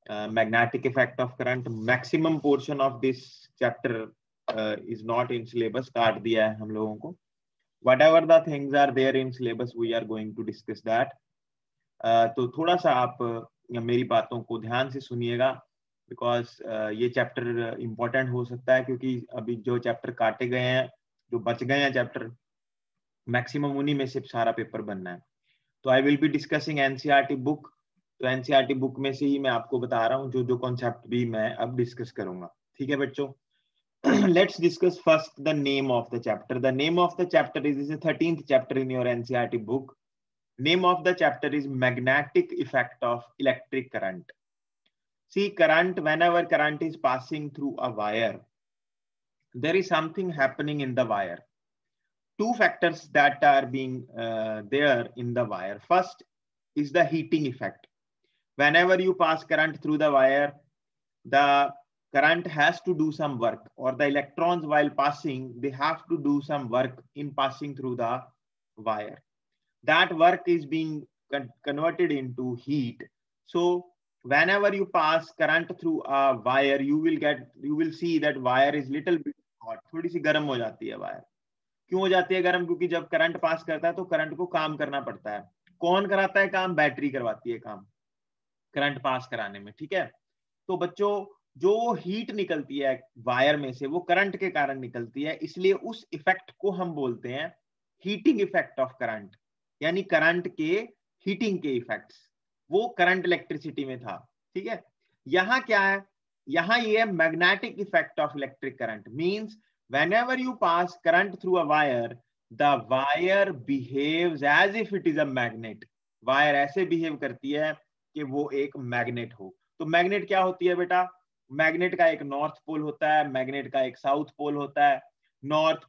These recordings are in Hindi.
magnetic effect of current. Maximum portion of this chapter is not in syllabus, काट दिया है हम लोगों को. Whatever the things are there in syllabus, we are going to discuss that. तो थोड़ा सा आप मेरी बातों को ध्यान से सुनिएगा, बिकॉज ये चैप्टर इंपॉर्टेंट हो सकता है, क्योंकि अभी जो चैप्टर काटे गए हैं, जो बच गए हैं चैप्टर, मैक्सिमम उन्हीं में से सारा पेपर बनना है. तो I will be discussing NCERT book. तो एनसीईआरटी बुक में से ही मैं आपको बता रहा हूँ जो जो कॉन्सेप्ट भी मैं अब डिस्कस करूंगा. ठीक है बच्चों, let's discuss first the name of the chapter. The name of the chapter is the 13th chapter in your NCERT book. Name of the chapter is magnetic effect of electric current. See, current, whenever current is passing through a wire, there is something happening in the wire. Two factors that are being there in the wire. First is the heating effect. Whenever you pass current through the wire, the current has to do some work, or the electrons while passing, they have to do some work in passing through the wire. That work is being converted into heat. So whenever you pass current through a wire, you will see that wire is little bit hot. थोड़ी सी गर्म हो जाती है वायर. क्यों हो जाती है गर्म? क्योंकि जब करंट पास करता है तो करंट को काम करना पड़ता है. कौन कराता है काम? बैटरी करवाती है काम करंट पास कराने में. ठीक है, तो बच्चों जो हीट निकलती है वायर में से वो करंट के कारण निकलती है, इसलिए उस इफेक्ट को हम बोलते हैं हीटिंग इफेक्ट ऑफ करंट, यानी करंट के हीटिंग के इफेक्ट्स. वो करंट इलेक्ट्रिसिटी में था. ठीक है, यहां क्या है? यहां ये है magnetic effect of electric current. Means whenever you pass current through a wire, the wire behaves as if it is a magnet. Wire ऐसे बिहेव करती है कि वो एक मैग्नेट हो. तो मैग्नेट क्या होती है बेटा? मैग्नेट का एक नॉर्थ पोल होता है, मैग्नेट का एक साउथ पोल होता है. नॉर्थ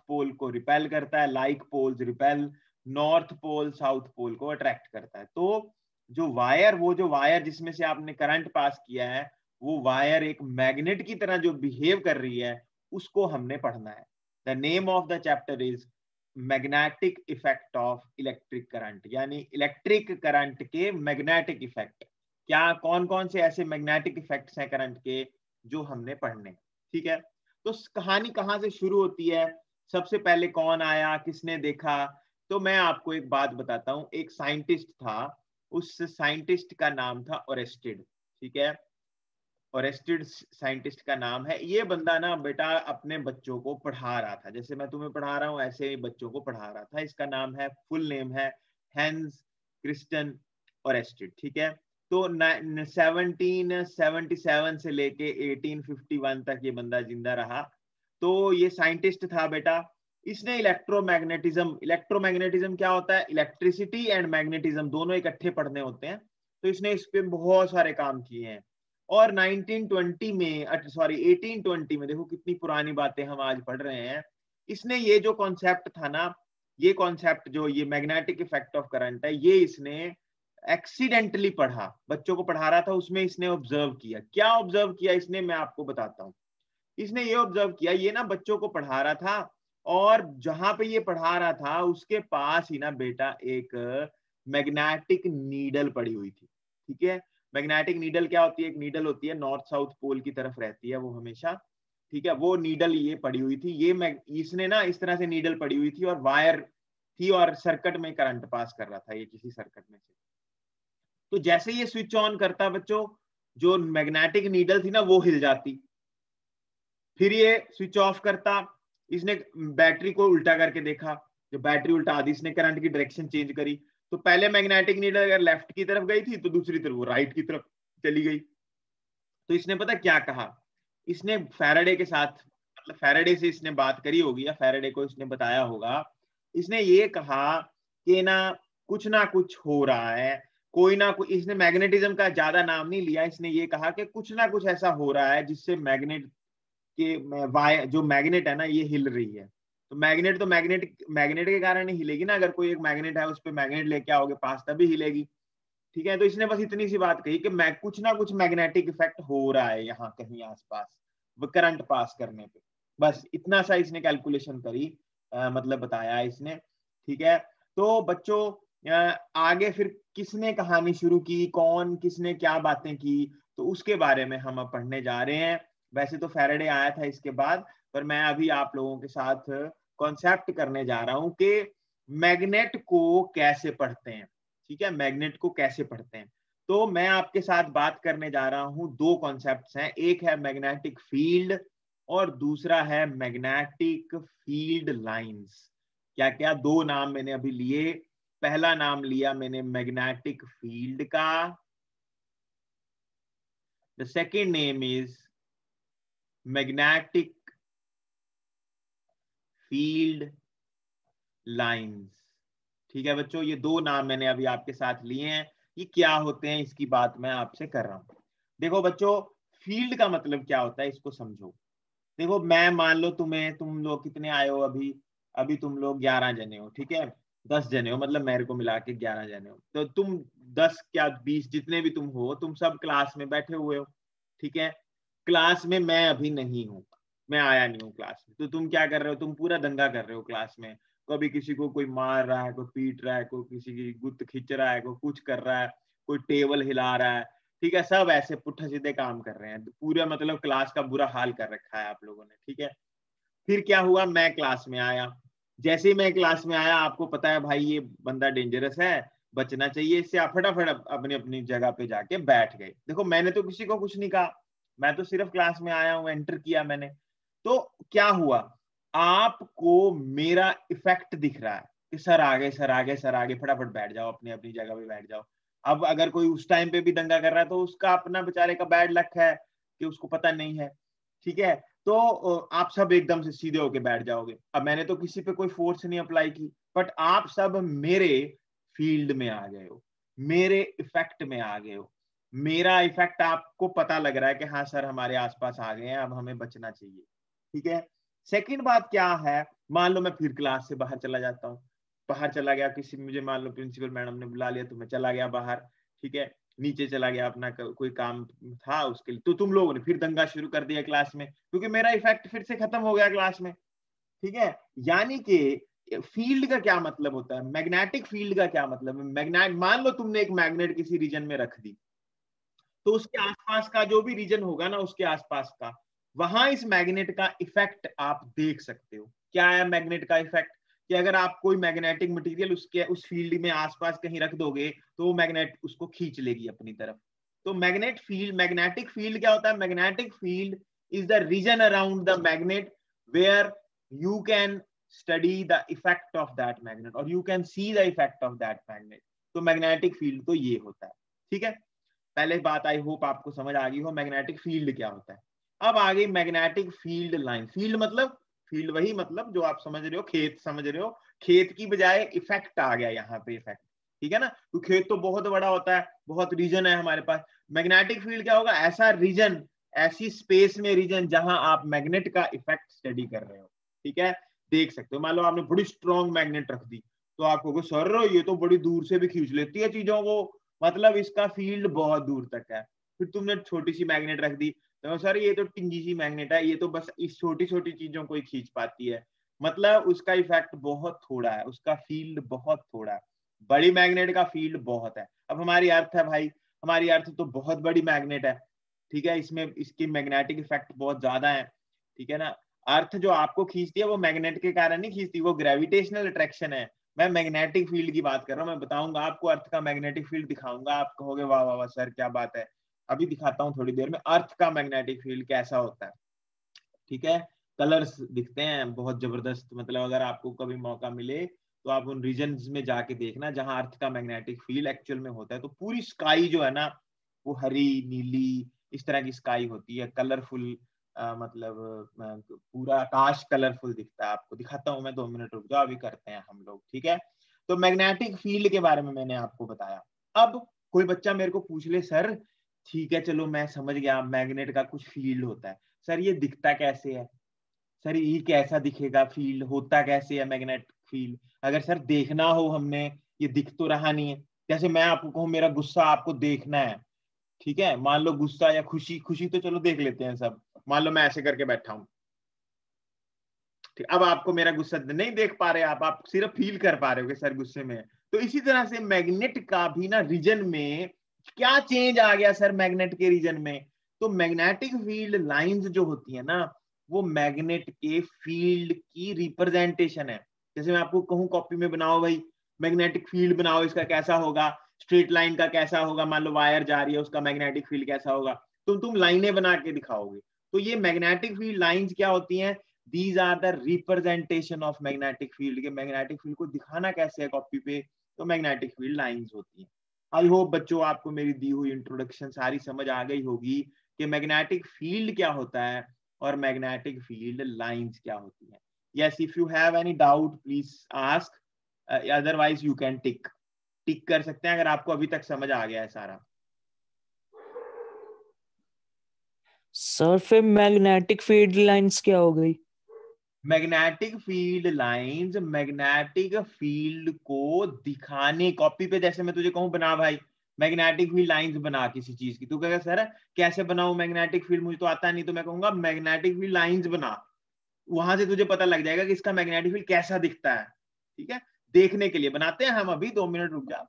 पोल को रिपेल करता है, like poles repel. North pole south pole को अट्रैक्ट करता है. तो जो वायर जिसमें से आपने करंट पास किया है, वो वायर एक मैग्नेट की तरह जो बिहेव कर रही है, उसको हमने पढ़ना है. The name of the chapter is magnetic effect of electric current, यानी इलेक्ट्रिक करंट के मैग्नेटिक इफेक्ट. क्या कौन कौन से ऐसे मैग्नेटिक इफेक्ट्स हैं करंट के जो हमने पढ़ने. ठीक है, तो कहानी कहां से शुरू होती है? सबसे पहले कौन आया, किसने देखा? तो मैं आपको एक बात बताता हूं. एक साइंटिस्ट था, उस साइंटिस्ट का नाम था ओरेस्टेड. ठीक है, ओरेस्टेड साइंटिस्ट का नाम है. ये बंदा ना बेटा अपने बच्चों को पढ़ा रहा था, जैसे मैं तुम्हें पढ़ा रहा हूं ऐसे ही बच्चों को पढ़ा रहा था. इसका नाम है, फुल नेम है हैंस क्रिस्टियन ओरेस्टेड. ठीक है, तो 1777 से लेके 1851 तक ये बंदा जिंदा रहा. तो ये साइंटिस्ट था बेटा. इसने इलेक्ट्रोमैग्नेटिज्म क्या होता है? इलेक्ट्रिसिटी एंड मैग्नेटिज्म दोनों इकट्ठे पढ़ने होते हैं. तो इसने इस पे बहुत सारे काम किए हैं. और 1820 में, देखो कितनी पुरानी बातें हम आज पढ़ रहे हैं. इसने ये जो कॉन्सेप्ट था ना, ये कॉन्सेप्ट जो ये मैग्नेटिक इफेक्ट ऑफ करंट है, ये इसने एक्सीडेंटली पढ़ा. बच्चों को पढ़ा रहा था, उसमें इसने ऑब्जर्व किया. क्या ऑब्जर्व किया इसने, मैं आपको बताता हूँ. इसने ये ऑब्जर्व किया, ये ना बच्चों को पढ़ा रहा था, और जहां पे ये पढ़ा रहा था उसके पास ही ना बेटा एक मैग्नेटिक नीडल पड़ी हुई थी. ठीक है, मैग्नेटिक नीडल क्या होती है? एक नीडल होती है, नॉर्थ साउथ पोल की तरफ रहती है वो हमेशा. ठीक है, वो नीडल ये पड़ी हुई थी. इसने ना इस तरह से नीडल पड़ी हुई थी और वायर थी और सर्किट में करंट पास कर रहा था ये किसी सर्किट में से. तो जैसे ये स्विच ऑन करता बच्चों, जो मैग्नेटिक नीडल थी ना वो हिल जाती. फिर ये स्विच ऑफ करता. इसने बैटरी को उल्टा करके देखा, जब बैटरी उल्टा दी, इसने करंट की डायरेक्शन चेंज करी. तो पहले मैग्नेटिक नीडल अगर लेफ्ट की तरफ गई थी तो दूसरी तरफ वो राइट की तरफ चली गई. तो इसने पता क्या कहा? इसने फैराडे के साथ, मतलब फैराडे से इसने बात करी होगी या फैराडे को इसने बताया होगा. इसने ये कहा कि ना कुछ हो रहा है, कोई ना कोई. इसने मैग्नेटिज्म का ज्यादा नाम नहीं लिया. इसने ये कहा कि कुछ ना कुछ ऐसा हो रहा है जिससे मैग्नेट के जो मैग्नेट है ना ये हिल रही है. तो मैग्नेट के कारण ही हिलेगी ना. अगर कोई एक मैग्नेट है, उस पर मैग्नेट लेके आओगे पास, तभी हिलेगी. ठीक है, तो इसने बस इतनी सी बात कही कि कुछ ना कुछ मैग्नेटिक इफेक्ट हो रहा है यहाँ कहीं आसपास करंट पास करने पे. बस इतना सा इसने कैलकुलेशन करी, मतलब बताया इसने. ठीक है, तो बच्चों आगे फिर किसने कहानी शुरू की, कौन किसने क्या बातें की, तो उसके बारे में हम अब पढ़ने जा रहे हैं। वैसे तो फैराडे आया था इसके बाद, पर मैं अभी आप लोगों के साथ कॉन्सेप्ट करने जा रहा हूं कि मैग्नेट को कैसे पढ़ते हैं। ठीक है, मैग्नेट को कैसे पढ़ते हैं। तो मैं आपके साथ बात करने जा रहा हूं, दो कॉन्सेप्ट्स हैं, एक है मैग्नेटिक फील्ड और दूसरा है मैग्नेटिक फील्ड लाइंस। क्या क्या दो नाम मैंने अभी लिए। पहला नाम लिया मैंने मैग्नेटिक फील्ड का, the second name is magnetic field lines. ठीक है बच्चों, ये दो नाम मैंने अभी आपके साथ लिए हैं। ये क्या होते हैं इसकी बात मैं आपसे कर रहा हूं। देखो बच्चों, फील्ड का मतलब क्या होता है इसको समझो। देखो मैं मान लो तुम लोग कितने आए हो अभी, अभी तुम लोग 11 जने हो, ठीक है, 10 जने हो, मतलब मेरे को मिला के 11 जने हो। तो तुम 10 क्या 20 जितने भी तुम हो, तुम सब क्लास में बैठे हुए हो। ठीक है, क्लास में मैं अभी नहीं हूँ, मैं आया नहीं हूँ क्लास में। तो तुम क्या कर रहे हो, तुम पूरा दंगा कर रहे हो क्लास में। कभी किसी को कोई मार रहा है, कोई पीट रहा है, कोई किसी की गुत्त खींच रहा है, कोई कुछ कर रहा है, कोई टेबल हिला रहा है। ठीक है, सब ऐसे पुट्ठे सीधे काम कर रहे हैं पूरा, मतलब क्लास का बुरा हाल कर रखा है आप लोगों ने। ठीक है, फिर क्या हुआ, मैं क्लास में आया। जैसे ही मैं क्लास में आया, आपको पता है भाई ये बंदा डेंजरस है, बचना चाहिए इससे, आप फटाफट अपनी अपनी जगह पे जाके बैठ गए। देखो मैंने तो किसी को कुछ नहीं कहा, मैं तो सिर्फ क्लास में आया हूं, एंटर किया मैंने। तो क्या हुआ, आपको मेरा इफेक्ट दिख रहा है कि सर आगे सर आगे सर आगे, फटाफट बैठ जाओ, अपनी अपनी जगह पे बैठ जाओ। अब अगर कोई उस टाइम पे भी दंगा कर रहा है तो उसका अपना बेचारे का बैड लक है कि उसको पता नहीं है। ठीक है, तो आप सब एकदम से सीधे होके बैठ जाओगे। अब मैंने तो किसी पे कोई फोर्स नहीं अप्लाई की, बट आप सब मेरे फील्ड में आ गए हो, मेरे इफेक्ट में आ गए हो। मेरा इफेक्ट आपको पता लग रहा है कि हाँ सर हमारे आसपास आ गए हैं, अब हमें बचना चाहिए। ठीक है, सेकंड बात क्या है, मान लो मैं फिर क्लास से बाहर चला जाता हूँ, बाहर चला गया, किसी मुझे मान लो प्रिंसिपल मैडम ने बुला लिया तो मैं चला गया बाहर। ठीक है, नीचे चला गया, अपना कोई काम था उसके लिए, तो तुम लोगों ने फिर दंगा शुरू कर दिया क्लास में, क्योंकि मेरा इफेक्ट फिर से खत्म हो गया क्लास में। ठीक है, यानी कि फील्ड का क्या मतलब होता है, मैग्नेटिक फील्ड का क्या मतलब है। मैग्नेट, मान लो तुमने एक मैग्नेट किसी रीजन में रख दी, तो उसके आसपास का जो भी रीजन होगा ना, उसके आसपास का, वहां इस मैग्नेट का इफेक्ट आप देख सकते हो। क्या है मैग्नेट का इफेक्ट, कि अगर आप कोई मैग्नेटिक मटेरियल उसके उस फील्ड में आसपास कहीं रख दोगे, तो वो मैग्नेट उसको खींच लेगी अपनी तरफ। तो मैग्नेट फील्ड, मैग्नेटिक फील्ड क्या होता है, magnetic field is the region around the magnet where you can study the effect of that magnet or you can see the effect of that magnet। तो मैग्नेटिक फील्ड तो ये होता है। ठीक है, पहले बात आई होप आपको समझ आ गई हो मैग्नेटिक फील्ड क्या होता है। अब आ गई मैग्नेटिक फील्ड लाइन। फील्ड मतलब, फील्ड वही मतलब जो आप समझ रहे हो, खेत समझ रहे हो, खेत की बजाय इफेक्ट आ गया यहाँ पे, इफेक्ट। ठीक है ना, तो खेत तो बहुत बड़ा होता है, बहुत रीजन है हमारे पास। मैग्नेटिक फील्ड क्या होगा, ऐसा रीजन, ऐसी स्पेस में रीजन जहां आप मैग्नेट का इफेक्ट स्टडी कर रहे हो। ठीक है, देख सकते हो, मान लो आपने बड़ी स्ट्रॉन्ग मैग्नेट रख दी, तो आपको सर ये तो बड़ी दूर से भी खींच लेती है चीजों को, मतलब इसका फील्ड बहुत दूर तक है। फिर तुमने छोटी सी मैग्नेट रख दी, तो सर ये तो टिंगी सी मैग्नेट है, ये तो बस इस छोटी छोटी चीजों को ही खींच पाती है, मतलब उसका इफेक्ट बहुत थोड़ा है, उसका फील्ड बहुत थोड़ा है। बड़ी मैग्नेट का फील्ड बहुत है। अब हमारी अर्थ है भाई, हमारी अर्थ तो बहुत बड़ी मैग्नेट है। ठीक है, इसमें इसकी मैग्नेटिक इफेक्ट बहुत ज्यादा है। ठीक है ना, अर्थ जो आपको खींचती है वो मैग्नेट के कारण नहीं खींचती, वो ग्रेविटेशनल अट्रैक्शन है। मैं मैग्नेटिक फील्ड की बात कर रहा हूँ, मैं बताऊंगा आपको अर्थ का मैग्नेटिक फील्ड दिखाऊंगा, आप कहोगे वाह वाह वाह सर क्या बात है। अभी दिखाता हूँ थोड़ी देर में अर्थ का मैग्नेटिक फील्ड कैसा होता है। ठीक है, कलर्स दिखते हैं बहुत जबरदस्त, मतलब अगर आपको कभी मौका मिले तो आप उन रीजन्स में जाके देखना जहां अर्थ का मैग्नेटिक फील्ड एक्चुअल में होता है। तो पूरी स्काई जो है ना, वो हरी नीली इस तरह की स्काई होती है, कलरफुल, मतलब पूरा आकाश कलरफुल दिखता है। आपको दिखाता हूँ मैं, 2 मिनट रुक जाओ, अभी करते हैं हम लोग। ठीक है, तो मैग्नेटिक फील्ड के बारे में मैंने आपको बताया। अब कोई बच्चा मेरे को पूछ ले, सर ठीक है चलो मैं समझ गया मैग्नेट का कुछ फील्ड होता है, सर ये दिखता कैसे है, सर ये कैसा दिखेगा, फील्ड होता कैसे है मैग्नेट फील्ड, अगर सर देखना हो हमने, ये दिख तो रहा नहीं है। जैसे मैं आपको कहूँ मेरा गुस्सा आपको देखना है, ठीक है, मान लो गुस्सा या खुशी, खुशी तो चलो देख लेते हैं सब, मान लो मैं ऐसे करके बैठा हूं, ठीक, अब आपको मेरा गुस्सा नहीं देख पा रहे आप सिर्फ फील कर पा रहे हो कि सर गुस्से में है। तो इसी तरह से मैग्नेट का भी ना रीजन में क्या चेंज आ गया सर मैग्नेट के रीजन में? तो मैग्नेटिक फील्ड लाइंस जो होती है ना, वो मैग्नेट के फील्ड की रिप्रेजेंटेशन है। जैसे मैं आपको कहूं कॉपी में बनाओ भाई मैग्नेटिक फील्ड बनाओ, इसका कैसा होगा, स्ट्रेट लाइन का कैसा होगा, मान लो वायर जा रही है उसका मैग्नेटिक फील्ड कैसा होगा, तो तुम लाइनें बना के दिखाओगे। तो ये मैग्नेटिक फील्ड लाइंस क्या होती हैं? These are the representation of magnetic field के मैग्नेटिक फील्ड को दिखाना कैसे है कॉपी पे, तो मैग्नेटिक फील्ड लाइंस होती हैं। आई होप बच्चों आपको मेरी दी हुई इंट्रोडक्शन सारी समझ आ गई होगी कि मैग्नेटिक फील्ड क्या होता है और मैग्नेटिक फील्ड लाइंस क्या होती है। Yes, if you have any doubt please ask, otherwise you can tick कर सकते हैं अगर आपको अभी तक समझ आ गया है सारा। सर फिर मैग्नेटिक फील्ड लाइंस क्या हो गई? Magnetic field lines magnetic field को दिखाने, कॉपी पे जैसे मैं तुझे कहूं बना भाई मैग्नेटिक फील्ड लाइंस बना किसी चीज की, तू कहेगा सर कैसे बनाऊं मैग्नेटिक फील्ड, मुझे तो आता नहीं, तो मैं कहूंगा मैग्नेटिक फील्ड लाइंस बना। वहां से तुझे पता लग जाएगा कि इसका मैग्नेटिक फील्ड कैसा दिखता है। ठीक है, देखने के लिए बनाते हैं हम अभी, 2 मिनट रुक जा।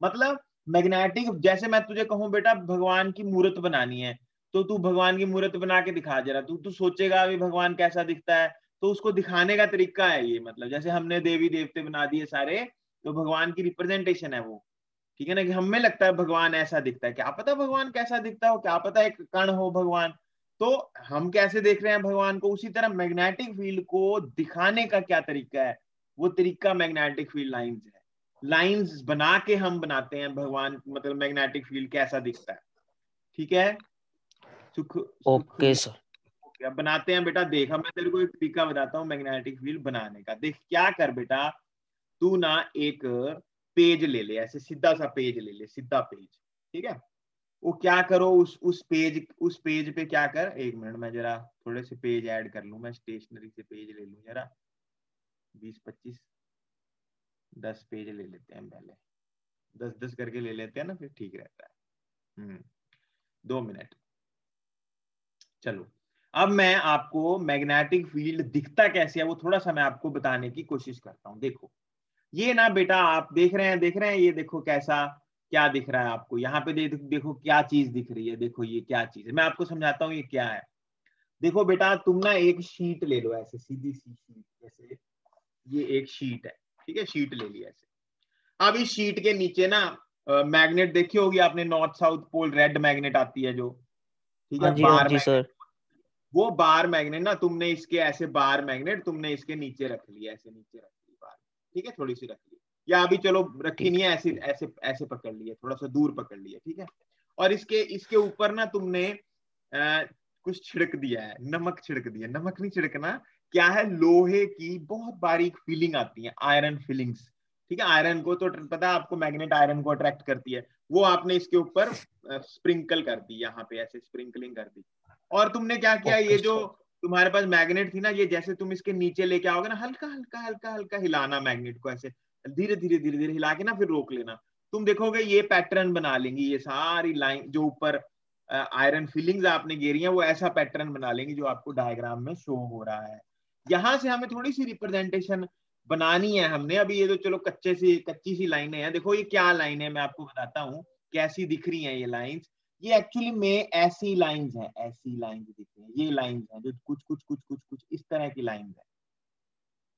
मतलब मैग्नेटिक, जैसे मैं तुझे कहूं बेटा भगवान की मूर्त बनानी है, तो तू भगवान की मूर्त बना के दिखा जरा, तू सोचेगा अभी भगवान कैसा दिखता है, तो उसको दिखाने का तरीका है ये। मतलब जैसे हमने देवी देवते बना दिए सारे, तो भगवान की रिप्रेजेंटेशन है वो। ठीक है ना, कि हमें लगता है भगवान ऐसा दिखता है, क्या पता भगवान कैसा दिखता हो, क्या पता एक कण हो भगवान, तो हम कैसे देख रहे हैं भगवान को, उसी तरह मैग्नेटिक फील्ड को दिखाने का क्या तरीका है, वो तरीका मैग्नेटिक फील्ड लाइंस है। लाइंस बना के हम बनाते हैं भगवान, मतलब मैग्नेटिक फील्ड कैसा दिखता है। ठीक है, सुख सुख ओके सर। अब बनाते हैं बेटा। देखा, मैं तेरे को एक तरीका बताता हूँ मैग्नेटिक फील्ड बनाने का। देख क्या कर बेटा, तू ना एक पेज ले ले, ऐसे सीधा सा पेज ले ले, सीधा पेज। ठीक है, वो क्या करो, उस पेज पे क्या कर, 1 मिनट मैं जरा थोड़े से पेज ऐड कर लूं, मैं स्टेशनरी से पेज ले लूं जरा, 20-25 10 पेज ले लेते हैं पहले, 10-10 करके ले लेते हैं ना, फिर ठीक रहता है। 2 मिनट, चलो। अब मैं आपको मैग्नेटिक फील्ड दिखता कैसे है वो थोड़ा सा मैं आपको बताने की कोशिश करता हूं। देखो ये ना बेटा, आप देख रहे हैं, ये देखो कैसा क्या दिख रहा है आपको यहाँ पे, देखो क्या चीज दिख रही है, देखो ये क्या चीज है, मैं आपको समझाता हूँ ये क्या है। देखो बेटा, तुम ना एक शीट ले लो, ऐसे सीधी सी शीट, जैसे ये एक शीट है। ठीक है, शीट ले ली ऐसे। अब इस शीट के नीचे ना मैग्नेट देखी होगी आपने, north south pole red magnet आती है जो, ठीक है, हाँ बार जी मैग्नेट। सर। वो बार मैग्नेट ना तुमने इसके ऐसे बार मैग्नेट तुमने इसके नीचे रख लिया, ऐसे नीचे रख ली बार। ठीक है, थोड़ी सी रख ली, या अभी चलो रखी ठीक। नहीं है, ऐसे ऐसे ऐसे पकड़ लिया, थोड़ा सा दूर पकड़ लिया। ठीक है, और इसके इसके ऊपर ना तुमने कुछ छिड़क दिया है, नमक छिड़क दिया, नमक नहीं छिड़कना, क्या है, लोहे की बहुत बारीक फीलिंग आती है, आयरन फीलिंग्स। ठीक है, आयरन को तो पता है आपको, मैग्नेट आयरन को अट्रैक्ट करती है, वो आपने इसके ऊपर स्प्रिंकल कर दी, यहाँ पे ऐसे स्प्रिंकलिंग कर दी। और तुमने क्या किया, ओके ये जो सर। तुम्हारे पास मैग्नेट थी ना, ये जैसे तुम इसके नीचे लेके आओगे ना, हल्का हल्का हल्का हल्का हिलाना मैग्नेट को, ऐसे धीरे धीरे धीरे धीरे हिला के ना फिर रोक लेना। तुम देखोगे ये पैटर्न बना लेंगी, ये सारी लाइन जो ऊपर आयरन फीलिंग्स आपने घेरी हैं, वो ऐसा पैटर्न बना लेंगी जो आपको डायग्राम में शो हो रहा है। यहां से हमें थोड़ी सी रिप्रेजेंटेशन बनानी है हमने। अभी ये तो चलो कच्ची सी लाइनें हैं। देखो ये क्या लाइन है, मैं आपको बताता हूँ कैसी दिख रही हैं ये लाइंस। ये एक्चुअली में ऐसी लाइंस हैं, ऐसी लाइंस दिख रही हैं, ये लाइंस हैं जो कुछ कुछ कुछ कुछ कुछ इस तरह की लाइंस है।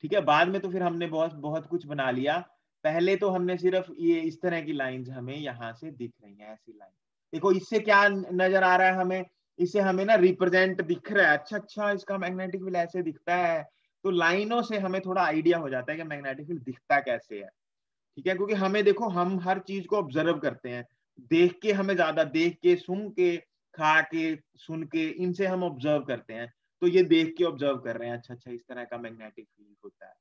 ठीक है, बाद में तो फिर हमने बहुत बहुत कुछ बना लिया, पहले तो हमने सिर्फ ये इस तरह की लाइंस हमें यहाँ से दिख रही हैं, ऐसी लाइन। देखो इससे क्या नजर आ रहा है हमें, इससे हमें ना रिप्रेजेंट दिख रहा है, अच्छा अच्छा इसका मैग्नेटिक फील्ड ऐसे दिखता है। तो लाइनों से हमें थोड़ा आइडिया हो जाता है कि मैग्नेटिक फील्ड दिखता कैसे है। ठीक है, क्योंकि हमें देखो हम हर चीज को ऑब्जर्व करते हैं, देख के हमें ज्यादा, देख के सुन के खा के सुन के इनसे हम ऑब्जर्व करते हैं। तो ये देख के ऑब्जर्व कर रहे हैं, अच्छा अच्छा इस तरह का मैग्नेटिक फील्ड होता है।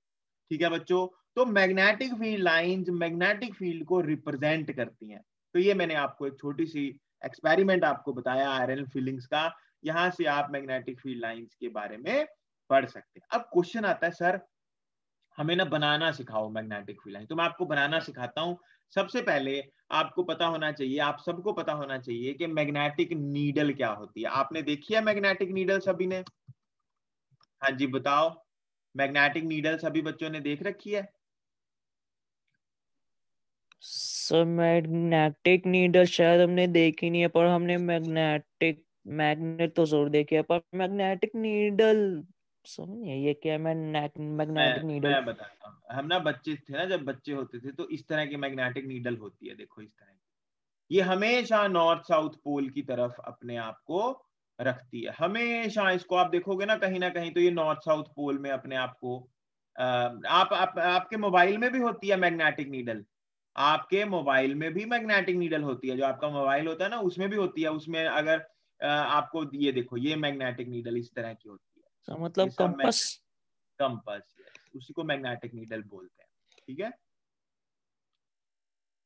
ठीक है बच्चों, तो magnetic field lines magnetic field को रिप्रेजेंट करती हैं। तो ये मैंने आपको एक छोटी सी एक्सपेरिमेंट आपको बताया आयरन फीलिंग्स का, यहां से आप मैग्नेटिक फील्ड लाइंस के बारे में पढ़ सकते हैं। अब क्वेश्चन आता है सर हमें ना बनाना सिखाओ मैग्नेटिक फील्ड लाइन, तो मैं आपको बनाना सिखाता हूं। सबसे पहले आपको पता होना चाहिए, आप सबको पता होना चाहिए कि मैग्नेटिक नीडल क्या होती है। आपने देखी है मैग्नेटिक नीडल सभी ने? हाँ जी बताओ, मैग्नेटिक नीडल सभी बच्चों ने देख रखी है? सर मैग्नेटिक नीडल शायद हमने देखी नहीं है, पर हमने मैग्नेट तो जरूर देखे है, पर मैग्नेटिक नीडल समझ नहीं है ये क्या है। Magnetic needle. मैं बताता हूँ। हम ना बच्चे थे ना, जब बच्चे होते थे तो इस तरह की मैग्नेटिक नीडल होती है, देखो इस तरह की। ये हमेशा नॉर्थ साउथ पोल की तरफ अपने आप को रखती है, हमेशा। इसको आप देखोगे ना कहीं तो ये नॉर्थ साउथ पोल में अपने आप को आपके मोबाइल में भी होती है मैग्नेटिक नीडल। आपके मोबाइल में भी मैग्नेटिक नीडल होती है, जो आपका मोबाइल होता है ना उसमें भी होती है। उसमें अगर आपको ये देखो, ये मैग्नेटिक नीडल इस तरह की होती है। तो ये मतलब सब कंपस। कंपास, उसी को मैग्नेटिक नीडल बोलते हैं। ठीक है,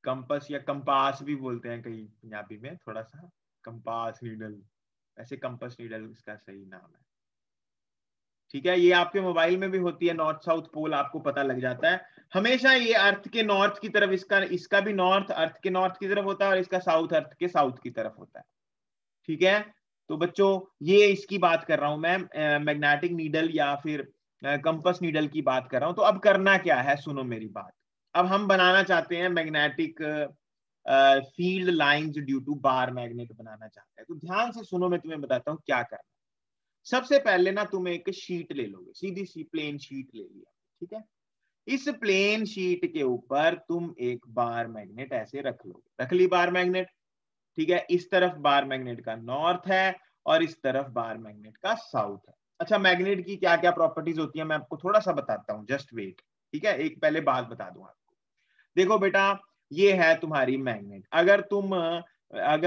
कंपास या कंपास भी बोलते हैं कहीं पंजाबी में, थोड़ा सा कंपास नीडल, ऐसे कंपास नीडल इसका सही नाम है। ठीक है, ये आपके मोबाइल में भी होती है। नॉर्थ साउथ पोल आपको पता लग जाता है हमेशा। ये अर्थ के नॉर्थ की तरफ, इसका भी नॉर्थ अर्थ के नॉर्थ की तरफ होता है, और इसका साउथ अर्थ के साउथ की तरफ होता है। ठीक है, तो बच्चों ये इसकी बात कर रहा हूं मैं, मैग्नेटिक नीडल या फिर कंपास नीडल की बात कर रहा हूं। तो अब करना क्या है, सुनो मेरी बात। अब हम बनाना चाहते हैं magnetic field lines due to bar magnet बनाना चाहते हैं। तो ध्यान से सुनो, मैं तुम्हें बताता हूं क्या करना। सबसे पहले ना तुम एक शीट ले लोगे, सीधी सी प्लेन शीट ले लिया। ठीक है, इस प्लेन शीट के ऊपर तुम एक बार मैग्नेट ऐसे रख लोगे। रख ली बार मैग्नेट। ठीक है, इस तरफ बार मैग्नेट का नॉर्थ है और इस तरफ बार मैग्नेट का साउथ है। अच्छा, मैग्नेट की क्या क्या प्रॉपर्टीज होती है मैं आपको थोड़ा सा बताता हूं, जस्ट वेट। ठीक है, एक पहले बात बता दूं आपको। देखो बेटा, ये है तुम्हारी मैग्नेट। अगर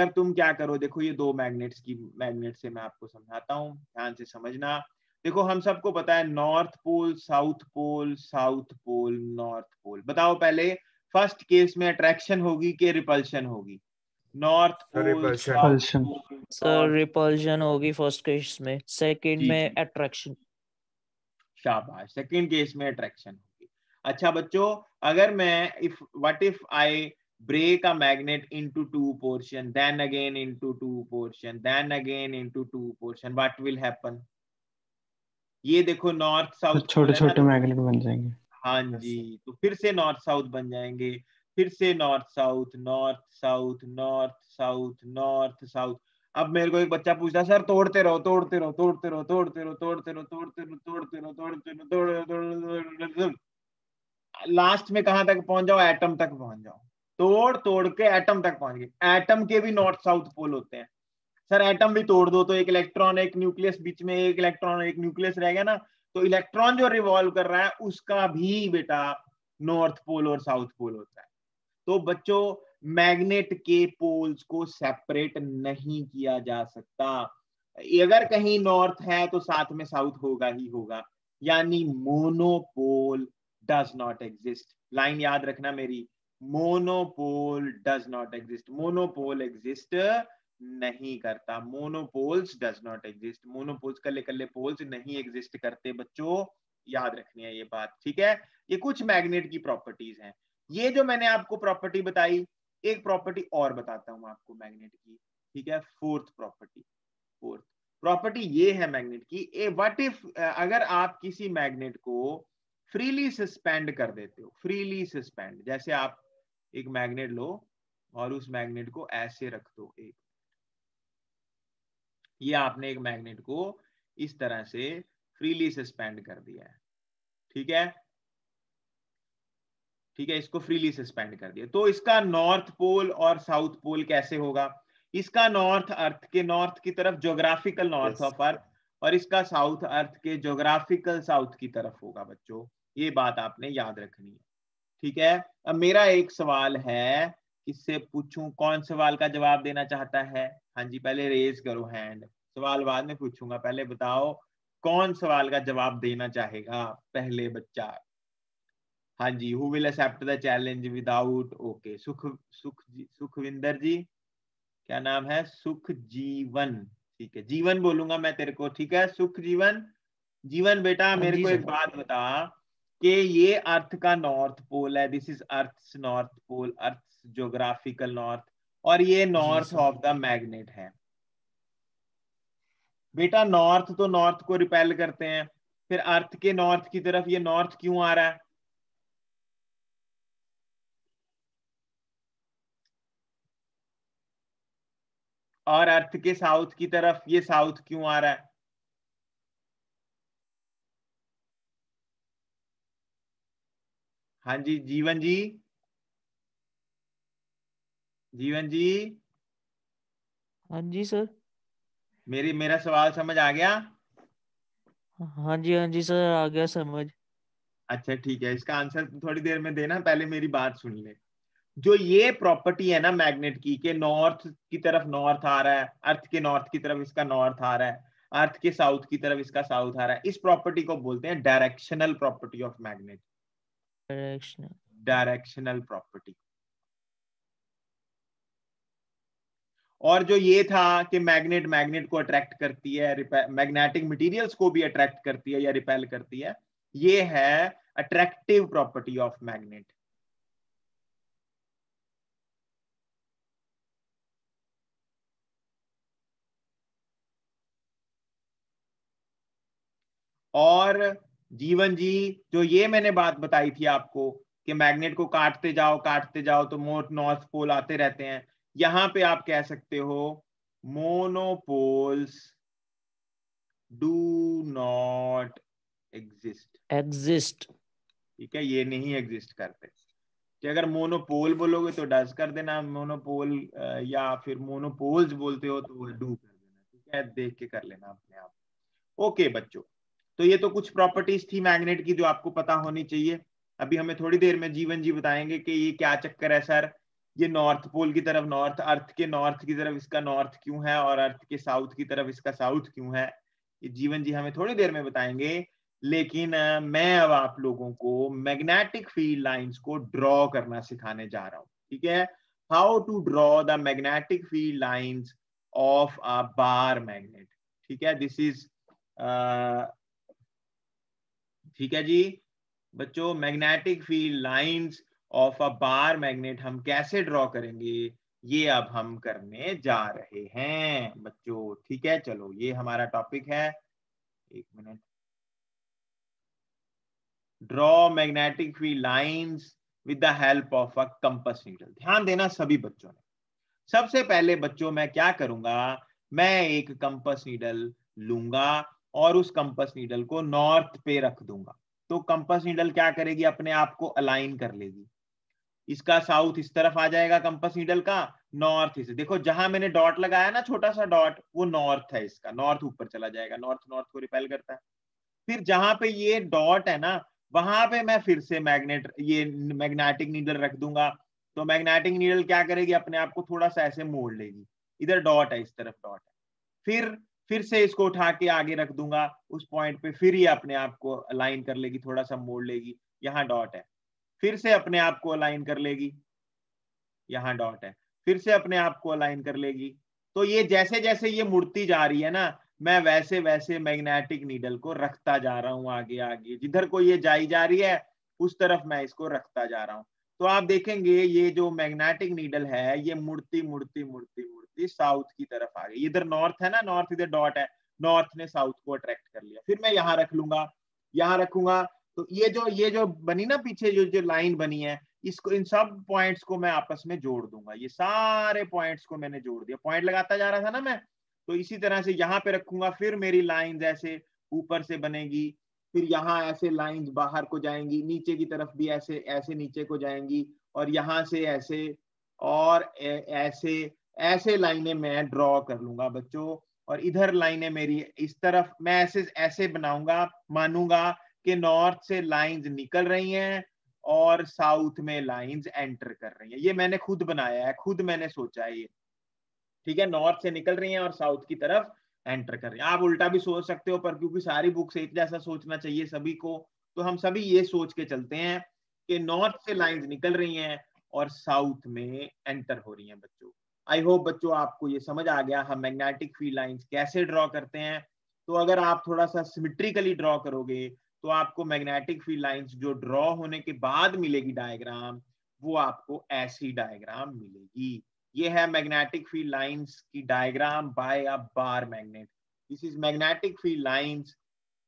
तुम क्या करो, देखो ये दो मैग्नेट से मैं आपको समझाता हूं, ध्यान से समझना। देखो हम सबको पता है north pole south pole, south pole north pole. बताओ पहले, फर्स्ट केस में अट्रैक्शन होगी कि रिपल्शन होगी? North pole repulsion. South repulsion. Pole sir north. Repulsion होगी फर्स्ट केस में, सेकंड जी में जी, अट्रैक्शन। शाबाश, सेकंड केस में अट्रैक्शन होगी। अच्छा बच्चों, अगर मैं if what if I break a magnet into two portion, then again into two portion, then again into two portion, what will happen? ये देखो नॉर्थ तो साउथ पोल छोटे है ना, छोटे तो मैग्नेट बन जाएंगे। हाँ जी, तो फिर से नॉर्थ साउथ बन जाएंगे। फिर से north south, north south, north south, north south. अब मेरे को एक बच्चा पूछता, सर तोड़ते रहो तोड़ते रहो तोड़ते रहो तोड़ते रहो तोड़ते रहो तोड़ते रहो तोड़ते रहो तोड़ते रहो तोड़ते रहो, लास्ट में कहां तक पहुंच जाओ? एटम तक पहुंच जाओ। तोड़ तोड़ के एटम तक पहुंच गए। एटम के भी नॉर्थ साउथ पोल होते हैं। सर एटम भी तोड़ दो तो एक इलेक्ट्रॉन एक न्यूक्लियस, बीच में एक इलेक्ट्रॉन एक न्यूक्लियस रह गया ना, तो इलेक्ट्रॉन जो रिवॉल्व कर रहा है उसका भी बेटा नॉर्थ पोल और साउथ पोल होता है। तो बच्चों, मैग्नेट के पोल्स को सेपरेट नहीं किया जा सकता। अगर कहीं नॉर्थ है तो साथ में साउथ होगा ही होगा, यानी monopole does not exist. Line याद रखना मेरी, monopole does not exist. Monopole exist नहीं करता। Monopoles does not exist. Monopoles, कल्ले कल्ले पोल्स नहीं एग्जिस्ट करते बच्चों, याद रखनी है ये बात। ठीक है, ये कुछ मैग्नेट की प्रॉपर्टीज हैं। ये जो मैंने आपको प्रॉपर्टी बताई, एक प्रॉपर्टी और बताता हूं आपको मैग्नेट की। ठीक है, फोर्थ प्रॉपर्टी ये है मैग्नेट की, व्हाट इफ अगर आप किसी मैग्नेट को फ्रीली सस्पेंड कर देते हो, फ्रीली सस्पेंड, जैसे आप एक मैग्नेट लो और उस मैग्नेट को ऐसे रख दो, ये आपने एक मैग्नेट को इस तरह से फ्रीली सस्पेंड कर दिया है। ठीक है, ठीक है, इसको फ्रीली सस्पेंड कर दिया, तो इसका नॉर्थ पोल और साउथ पोल कैसे होगा? इसका नॉर्थ अर्थ के नॉर्थ की तरफ, ज्योग्राफिकल नॉर्थ ऑफ अर्थ, और इसका साउथ अर्थ के ज्योग्राफिकल साउथ की तरफ होगा बच्चों। ये बात आपने याद रखनी है। ठीक है, अब मेरा एक सवाल है, किससे पूछूं? कौन सवाल का जवाब देना चाहता है? हाँ जी, पहले रेज करो हैंड, सवाल बाद में पूछूंगा, पहले बताओ कौन सवाल का जवाब देना चाहेगा पहले बच्चा? हाँ जी, who will accept the challenge without, okay, Sukhwinder ji, क्या नाम है? सुखजीवन, ठीक है, जीवन बोलूंगा मैं तेरे को, ठीक है, सुखजीवन। जीवन बेटा, हाँ मेरे जी को सर। एक बात बता कि ये अर्थ का नॉर्थ पोल है, this is earth north pole, earth geographical north, और ये जी north sir. Of the magnet है। बेटा नॉर्थ तो नॉर्थ को रिपेल करते हैं, फिर अर्थ के नॉर्थ की तरफ ये नॉर्थ क्यों आ रहा है? और अर्थ के साउथ की तरफ ये साउथ क्यों आ रहा है? हाँ जी जीवन जी, जीवन जी, हाँ जी सर। मेरा सवाल समझ आ गया? हाँ जी सर, आ गया समझ। अच्छा ठीक है, इसका आंसर थोड़ी देर में देना, पहले मेरी बात सुन ले। जो ये प्रॉपर्टी है ना मैग्नेट की, के नॉर्थ की तरफ नॉर्थ आ रहा है, अर्थ के नॉर्थ की तरफ इसका नॉर्थ आ रहा है, अर्थ के साउथ की तरफ इसका साउथ आ रहा है, इस प्रॉपर्टी को बोलते हैं directional property of magnet. Directional. Directional property. और जो ये था कि मैग्नेट मैग्नेट को अट्रैक्ट करती है, मैग्नेटिक मटेरियल्स को भी अट्रैक्ट करती है या रिपेल करती है, ये है अट्रैक्टिव प्रॉपर्टी ऑफ मैग्नेट। और जीवन जी, जो ये मैंने बात बताई थी आपको कि मैग्नेट को काटते जाओ तो मोर नॉर्थ पोल आते रहते हैं, यहां पे आप कह सकते हो monopoles do not exist. Exist. ठीक है, ये नहीं एग्जिस्ट करते। कि अगर मोनोपोल बोलोगे तो डज कर देना मोनोपोल, या फिर मोनोपोल्स बोलते हो तो डू कर देना। ठीक है, देख के कर लेना अपने आप। ओके बच्चों, तो ये तो कुछ प्रॉपर्टीज थी मैग्नेट की जो आपको पता होनी चाहिए। अभी हमें थोड़ी देर में जीवन जी बताएंगे कि ये क्या चक्कर है सर, ये नॉर्थ पोल की तरफ नॉर्थ, अर्थ के नॉर्थ की तरफ इसका नॉर्थ क्यों है और अर्थ के साउथ की तरफ इसका साउथ क्यों है, ये जीवन जी हमें थोड़ी देर में बताएंगे। लेकिन मैं अब आप लोगों को मैग्नेटिक फील्ड लाइंस को ड्रॉ करना सिखाने जा रहा हूं। ठीक है, how to draw the magnetic field lines of a bar magnet. ठीक है, दिस इज ठीक है जी बच्चों, magnetic field lines of a bar magnet हम कैसे ड्रॉ करेंगे, ये अब हम करने जा रहे हैं बच्चों। ठीक है, चलो ये हमारा टॉपिक है। एक minute. Draw magnetic field lines with the help of a compass needle. ध्यान देना सभी बच्चों ने। सबसे पहले बच्चों मैं क्या करूंगा, मैं एक कंपास नीडल लूंगा और उस कंपास नीडल को नॉर्थ पे रख दूंगा। तो कंपास नीडल क्या करेगी, अपने आप को अलाइन कर लेगी। इसका साउथ इस तरफ आ जाएगा कंपास नीडल का, नॉर्थ इस, देखो जहां मैंने डॉट लगाया ना, छोटा सा डॉट, वो नॉर्थ है, इसका नॉर्थ ऊपर चला जाएगा, नॉर्थ नॉर्थ को रिपेल करता है। फिर जहां पे ये डॉट है ना, वहां पे मैं फिर से ये मैग्नेटिक नीडल रख दूंगा। तो मैग्नेटिक नीडल क्या करेगी, अपने आप को थोड़ा सा ऐसे मोड़ लेगी। इधर डॉट है, इस तरफ डॉट है। फिर से इसको उठा के आगे रख दूंगा उस पॉइंट पे, फिर ये अपने आप को अलाइन कर लेगी, थोड़ा सा मोड़ लेगी। यहाँ डॉट है, फिर से अपने आप को अलाइन कर लेगी, यहाँ डॉट है, फिर से अपने आप को अलाइन कर लेगी। तो ये जैसे जैसे ये मुड़ती जा रही है ना, मैं वैसे वैसे मैग्नेटिक नीडल को रखता जा रहा हूं आगे आगे, जिधर को ये जाई जा रही है उस तरफ मैं इसको रखता जा रहा हूं। तो आप देखेंगे ये जो मैग्नेटिक नीडल है ये मुड़ती मुड़ती मुड़ती मुड़ती साउथ की तरफ आ गई। इधर नॉर्थ है ना, नॉर्थ इधर डॉट है, नॉर्थ ने साउथ को अट्रैक्ट कर लिया। फिर मैं यहाँ रख लूंगा, यहाँ रखूंगा। तो ये जो बनी ना पीछे, जो जो लाइन बनी है, इसको, इन सब पॉइंट्स को मैं आपस में जोड़ दूंगा। ये सारे पॉइंट्स को मैंने जोड़ दिया, पॉइंट लगाता जा रहा था ना मैं, तो इसी तरह से यहाँ पे रखूंगा। फिर मेरी लाइंस ऐसे ऊपर से बनेगी, फिर यहाँ ऐसे लाइंस बाहर को जाएंगी, नीचे की तरफ भी ऐसे ऐसे नीचे को जाएंगी, और यहाँ से ऐसे, और ऐसे ऐसे लाइनें मैं ड्रॉ कर लूंगा बच्चों। और इधर लाइनें मेरी इस तरफ, मैं ऐसे ऐसे बनाऊंगा, मानूंगा कि नॉर्थ से लाइंस निकल रही हैं और साउथ में लाइंस एंटर कर रही हैं। ये मैंने खुद बनाया है, खुद मैंने सोचा है ये। ठीक है, नॉर्थ से निकल रही हैं और साउथ की तरफ एंटर कर रही हैं। आप उल्टा भी सोच सकते हो, पर क्योंकि सारी बुक से एक जैसा सोचना चाहिए सभी को, तो हम सभी ये सोच के चलते हैं कि नॉर्थ से लाइंस निकल रही हैं और साउथ में एंटर हो रही हैं बच्चों। आई होप बच्चों आपको ये समझ आ गया हम मैग्नेटिक फील्ड लाइंस कैसे ड्रॉ करते हैं। तो अगर आप थोड़ा सा सिमेट्रिकली ड्रॉ करोगे तो आपको मैग्नेटिक फील्ड लाइंस जो ड्रॉ होने के बाद मिलेगी डायग्राम, वो आपको ऐसी डायग्राम मिलेगी। ये है मैग्नेटिक फील्ड लाइंस की diagram by a bar magnet. This is magnetic field lines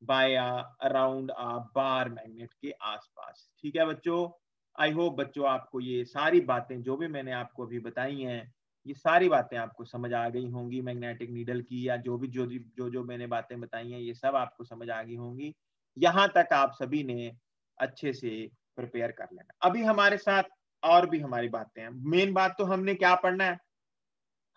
by around a bar magnet के आसपास। ठीक है बच्चों, आई होप बच्चों आपको ये सारी बातें जो भी मैंने आपको अभी बताई हैं ये सारी बातें आपको समझ आ गई होंगी मैग्नेटिक नीडल की, या जो मैंने बातें बताई हैं ये सब आपको समझ आ गई होंगी। यहाँ तक आप सभी ने अच्छे से प्रिपेयर कर लेना। अभी हमारे साथ और भी हमारी बातें हैं। मेन बात तो हमने क्या पढ़ना है,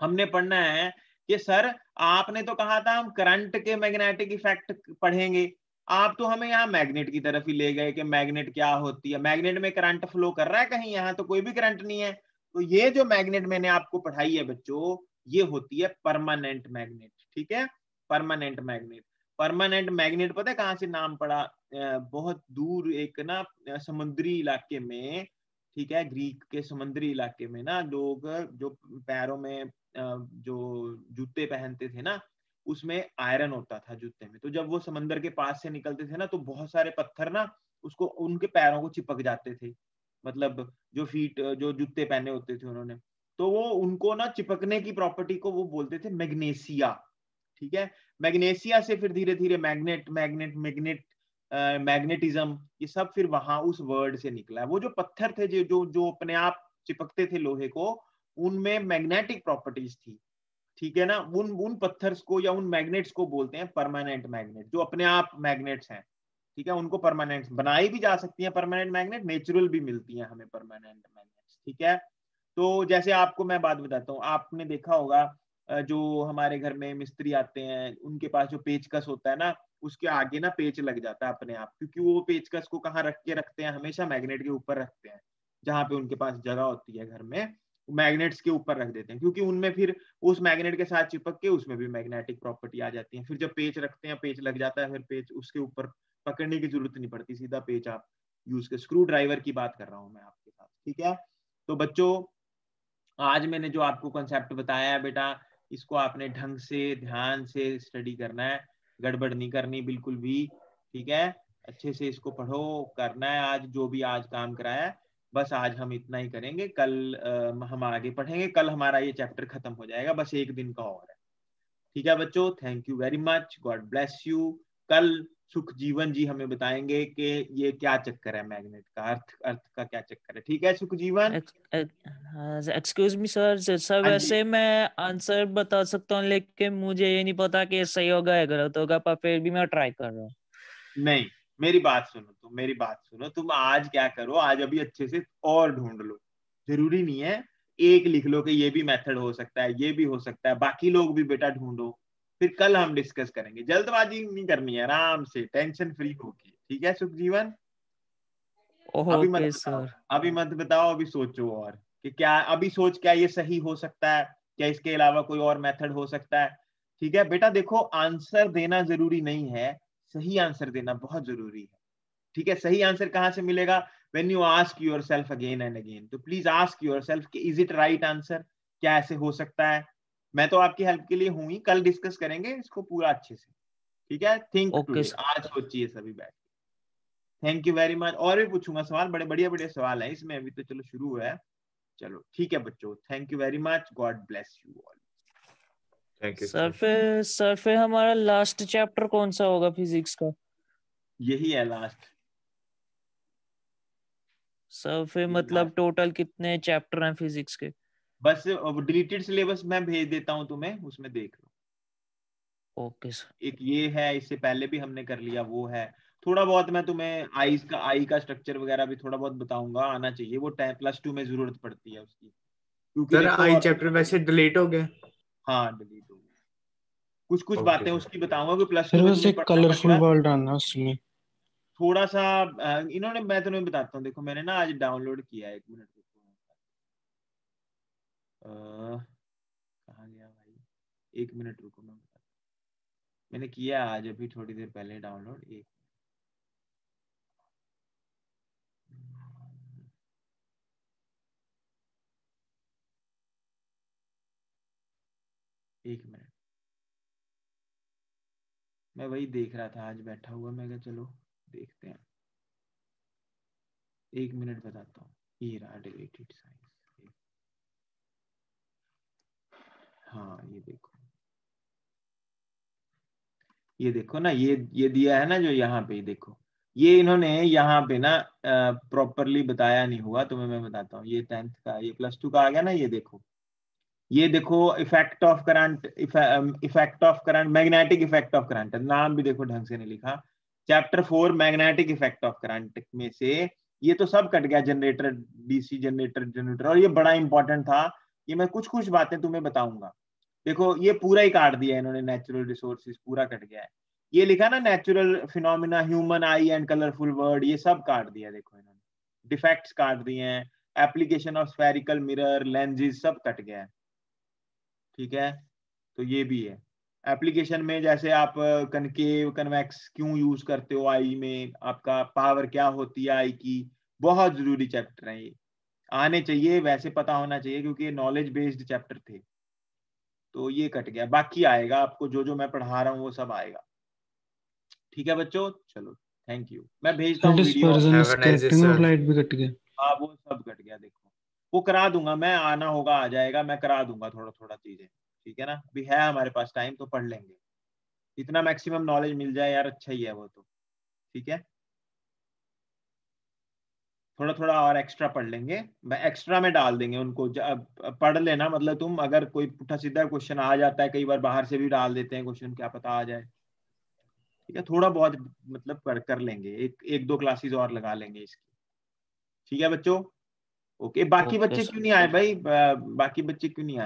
हमने पढ़ना है कि सर आपने तो कहा था हम करंट के मैग्नेटिक इफेक्ट पढ़ेंगे, आप तो हमें यहाँ मैग्नेट की तरफ ही ले गए कि मैग्नेट क्या होती है, मैग्नेट में करंट फ्लो कर रहा है कहीं, यहाँ तो कोई भी करंट नहीं है। तो ये जो मैग्नेट मैंने आपको पढ़ाई है बच्चों, ये होती है परमानेंट मैग्नेट। ठीक है, परमानेंट मैग्नेट। परमानेंट मैग्नेट पता है कहाँ से नाम पड़ा? बहुत दूर एक ना समुद्री इलाके में, ठीक है, ग्रीक के समुद्री इलाके में ना लोग जो पैरों में जो जूते पहनते थे ना, उसमें आयरन होता था जूते में। तो जब वो समंदर के पास से निकलते थे ना, तो बहुत सारे पत्थर ना उसको उनके पैरों को चिपक जाते थे, मतलब जो जूते पहने होते थे उन्होंने, तो वो उनको ना चिपकने की प्रॉपर्टी को वो बोलते थे मैग्नेसिया। ठीक है, मैग्नेसिया से फिर धीरे धीरे मैग्नेट मैग्नेट मैग्नेट मैग्नेटिज्म, ये सब फिर वहां उस वर्ड से निकला है। वो जो पत्थर थे जो जो अपने आप चिपकते थे लोहे को, उनमें मैग्नेटिक प्रॉपर्टीज थी। ठीक है ना, उन पत्थर्स को या उन मैग्नेट्स को बोलते हैं परमानेंट मैग्नेट, जो अपने आप मैग्नेट्स हैं। ठीक है, उनको परमानेंट बनाई भी जा सकती है, परमानेंट मैग्नेट नेचुरल भी मिलती है हमें परमानेंट मैग्नेट्स। ठीक है, तो जैसे आपको मैं बात बताता हूँ, आपने देखा होगा जो हमारे घर में मिस्त्री आते हैं उनके पास जो पेचकस होता है ना, उसके आगे ना पेच लग जाता है अपने आप, क्योंकि वो पेचकस को कहाँ रखते हैं, हमेशा मैग्नेट के ऊपर रखते हैं, जहाँ पे उनके पास जगह होती है घर में, मैग्नेट्स के ऊपर रख देते हैं, क्योंकि उनमें फिर उस मैग्नेट के साथ चिपक के उसमें भी मैग्नेटिक प्रॉपर्टी आ जाती है। फिर जब पेच रखते हैं, पेच लग जाता है, फिर पेच उसके ऊपर पकड़ने की जरूरत नहीं पड़ती, सीधा पेच आप यूज कर, स्क्रू ड्राइवर की बात कर रहा हूँ मैं आपके साथ। ठीक है, तो बच्चों आज मैंने जो आपको कॉन्सेप्ट बताया है बेटा, इसको आपने ढंग से ध्यान से स्टडी करना है, गड़बड़ नहीं करनी बिल्कुल भी। ठीक है, अच्छे से इसको पढ़ो, करना है आज जो भी आज काम कराया है। बस आज हम इतना ही करेंगे, कल हम आगे पढ़ेंगे, कल हमारा ये चैप्टर खत्म हो जाएगा, बस एक दिन का और है। ठीक है बच्चों, thank you very much, God bless you. कल सुख जीवन जी हमें बताएंगे कि ये क्या चक्कर है मैग्नेट का, अर्थ अर्थ का क्या चक्कर है। ठीक है सुख जीवन? एक्सक्यूज मी सर, सर हाँ जी। वैसे मैं आंसर बता सकता हूँ, लेकिन मुझे ये नहीं पता कि सही होगा या गलत होगा, पर फिर भी मैं ट्राई कर रहा हूँ। नहीं, मेरी बात सुनो, तुम मेरी बात सुनो, तुम आज क्या करो, आज अभी अच्छे से और ढूंढ लो, जरूरी नहीं है एक लिख लो कि ये भी मेथड हो सकता है, ये भी हो सकता है, बाकी लोग भी बेटा ढूंढो, फिर कल हम डिस्कस करेंगे। जल्दबाजी नहीं करनी है, आराम से टेंशन फ्री होके। ठीक है सुख जीवन? अभी मत ओके बताओ, सर। अभी मत बताओ, अभी सोचो और कि क्या अभी सोच, क्या ये सही हो सकता है, क्या इसके अलावा कोई और मेथड हो सकता है। ठीक है बेटा, देखो आंसर देना जरूरी नहीं है, सही आंसर देना बहुत जरूरी है। ठीक है, सही आंसर कहां से मिलेगा? When you ask yourself again and again. तो प्लीज आस्क योरसेल्फ कि इज इट राइट आंसर, क्या ऐसे हो सकता है? मैं तो आपकी हेल्प के लिए हूं ही, कल डिस्कस करेंगे इसको पूरा अच्छे से। ठीक है, थिंक ओके टुडे, आज सोचिए सभी बैठ। Thank you very much. और भी पूछूंगा सवाल, बड़े बढ़िया बढ़िया सवाल है इसमें, अभी तो चलो शुरू हुआ है। चलो ठीक है बच्चों, thank you very much, God bless you all. Thank you sir. फिर हमारा लास्ट चैप्टर कौन सा होगा फिजिक्स का? यही है लास्ट। सर फिर मतलब टोटल कितने चैप्टर हैं फिजिक्स के? बस डिलीटेड सिलेबस मैं भेज देता हूँ तुम्हें, उसमें देख लो। Okay sir. एक ये है, इससे पहले भी हमने कर लिया, वो है। थोड़ा बहुत मैं तुम्हें आई का स्ट्रक्चर वगैरह भी थोड़ा बहुत बताऊंगा, आना चाहिए, वो +2 में जरूरत पड़ती है उसकी, क्योंकि सर देखो आई अभी। चैप्टर वैसे डिलीट हो गया? हाँ डिलीट हो गया, कुछ कुछ ओके बातें सर। उसकी बताऊंगा कि सर +2 में बस तुम्हें एक पढ़ना कलरफुल पड़ेगा। वर्ल्ड आना उसमें थोड़ा सा इन्होंने, मैं तुम्हें बताता हूँ, देखो मैंने ना आज डाउनलोड किया है, 1 मिनट रुको। कहाँ गया भाई, 1 मिनट रुको, मैं बताता हूँ। मैंने किया आज अभी थोड़ी देर पहले डाउनलोड, एक मिनट, मैं वही देख रहा था आज बैठा हुआ, मैं कहा चलो देखते हैं। 1 मिनट बताता हूँ, ये रहा डिलीटेड साइंस। हाँ ये देखो ना, ये दिया है ना जो यहाँ पे, देखो ये इन्होंने यहाँ पे ना प्रॉपरली बताया नहीं हुआ, तुम्हें मैं बताता हूँ। ये 10th का, ये +2 का आ गया ना, ये देखो ये देखो effect of current, effect of current, magnetic effect of current, नाम भी देखो ढंग से नहीं लिखा। Chapter 4 magnetic effect of current में से ये तो सब कट गया, जनरेटर, डीसी जनरेटर। और ये बड़ा इंपॉर्टेंट था, ये मैं कुछ कुछ बातें तुम्हें बताऊंगा। देखो ये पूरा ही काट दिया इन्होंने, नेचुरल रिसोर्सेज पूरा कट गया है। ये लिखा ना natural phenomena, human I and colourful word, ये सब काट दिया देखो इन्होंने। डिफेक्ट्स काट दिए हैं, application of spherical mirror, Lenz's, सब कट गया है। ठीक है, तो ये भी है एप्लीकेशन में, जैसे आप कनकेव कन्वेक्स क्यों यूज करते हो आई में, आपका पावर क्या होती है आई की, बहुत जरूरी चैप्टर है ये, आने चाहिए, वैसे पता होना चाहिए क्योंकि ये नॉलेज बेस्ड चैप्टर थे। तो ये कट गया, बाकी आएगा आपको, जो जो मैं पढ़ा रहा हूँ वो सब आएगा। ठीक है बच्चों, चलो थैंक यू, मैं भेजता हूँ video. Dispersion, have a nice day scattering of sir. Light भी कट गया। हाँ वो सब कट गया, देखो वो करा दूंगा मैं, आना होगा आ जाएगा, मैं करा दूंगा थोड़ा थोड़ा चीजें। ठीक है ना, अभी है हमारे पास टाइम तो पढ़ लेंगे, इतना मैक्सिमम नॉलेज मिल जाए यार, अच्छा ही है वो तो। ठीक है, थोड़ा थोड़ा और एक्स्ट्रा पढ़ लेंगे, मैं एक्स्ट्रा में डाल देंगे उनको, पढ़ लेना, मतलब तुम अगर कोई पुट्ठा सीधा क्वेश्चन आ जाता है, कई बार बाहर से भी डाल देते हैं क्वेश्चन, क्या पता आ जाए। ठीक है, थोड़ा बहुत मतलब कर लेंगे, एक दो क्लासेस और लगा लेंगे इसकी। ठीक है बच्चों, ओके। बाकी ओके बच्चे सर। क्यों नहीं आए भाई, बाकी बच्चे क्यों नहीं आए?